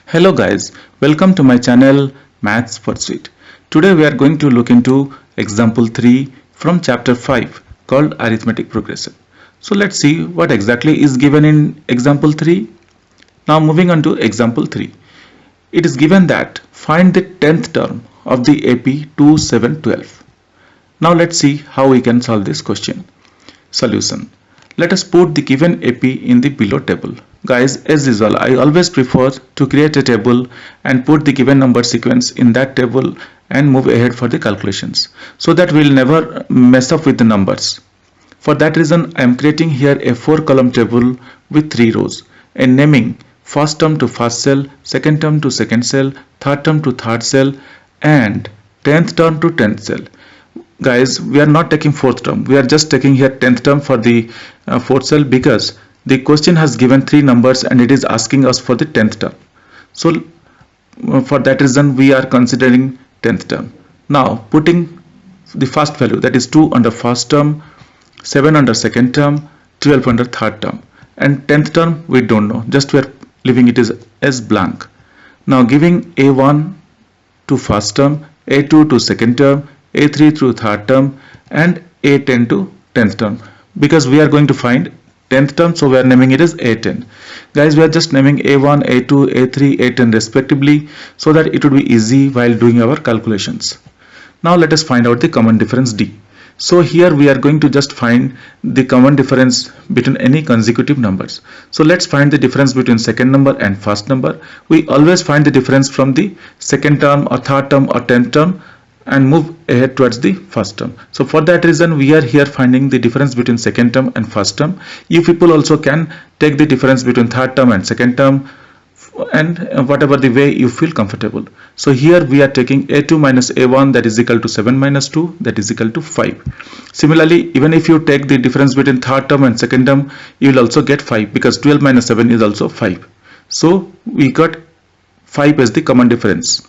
Hello guys, welcome to my channel Maths Pursuit. Today we are going to look into example 3 from chapter 5 called arithmetic progression. So let's see what exactly is given in example 3. Now moving on to example 3. It is given that find the 10th term of the AP 2712. Now let's see how we can solve this question. Solution. Let us put the given AP in the below table. Guys, as usual, I always prefer to create a table and put the given number sequence in that table and move ahead for the calculations so that we'll never mess up with the numbers. For that reason, I am creating here a 4-column table with 3 rows and naming first term to first cell, second term to second cell, third term to third cell, and 10th term to 10th cell. Guys, we are not taking 4th term, we are just taking here 10th term for the 4th cell because the question has given 3 numbers and it is asking us for the 10th term. So for that reason we are considering 10th term. Now putting the first value, that is 2 under first term, 7 under second term, 12 under third term, and 10th term we don't know, just we are leaving it as blank. Now giving A1 to first term, A2 to second term, A3 to third term, and A10 to 10th term, because we are going to find 10th term, so we are naming it as A10. Guys, we are just naming A1, A2, A3, A10 respectively so that it would be easy while doing our calculations. Now let us find out the common difference D. So here we are going to just find the common difference between any consecutive numbers. So let's find the difference between second number and first number. We always find the difference from the second term or third term or 10th term and move ahead towards the first term. So for that reason we are here finding the difference between second term and first term. You people also can take the difference between third term and second term and whatever the way you feel comfortable. So here we are taking A2 minus A1, that is equal to 7 minus 2, that is equal to 5. Similarly, even if you take the difference between third term and second term, you will also get 5 because 12 minus 7 is also 5. So we got 5 as the common difference.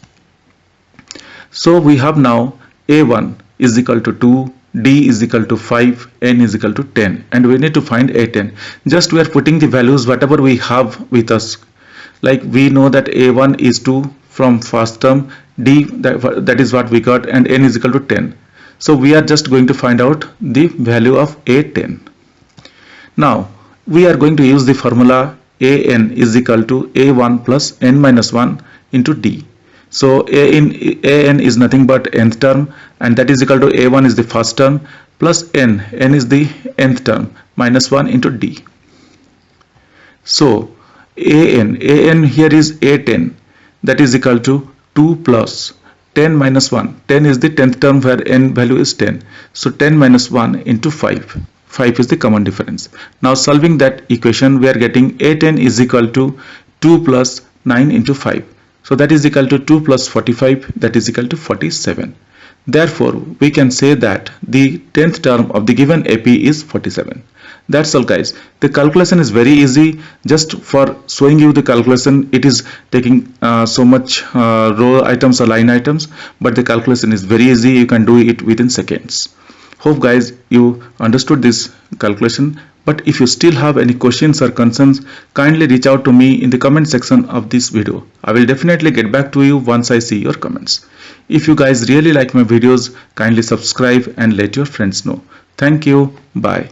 So we have now A1 is equal to 2, D is equal to 5, N is equal to 10, and we need to find A10. Just we are putting the values whatever we have with us. Like we know that A1 is 2 from first term, D that is what we got, and N is equal to 10. So we are just going to find out the value of A10. Now we are going to use the formula AN is equal to A1 plus N minus 1 into D. So AN is nothing but nth term, and that is equal to A1 is the first term plus N is the nth term minus 1 into D. So AN here is A10, that is equal to 2 plus 10 minus 1. 10 is the 10th term where N value is 10. So 10 minus 1 into 5. 5 is the common difference. Now solving that equation, we are getting A10 is equal to 2 plus 9 into 5. So that is equal to 2 plus 45, that is equal to 47. Therefore, we can say that the 10th term of the given AP is 47. That's all guys. The calculation is very easy. Just for showing you the calculation, it is taking so much row items or line items, but the calculation is very easy. You can do it within seconds. Hope guys you understood this calculation. But if you still have any questions or concerns, kindly reach out to me in the comment section of this video. I will definitely get back to you once I see your comments. If you guys really like my videos, kindly subscribe and let your friends know. Thank you. Bye.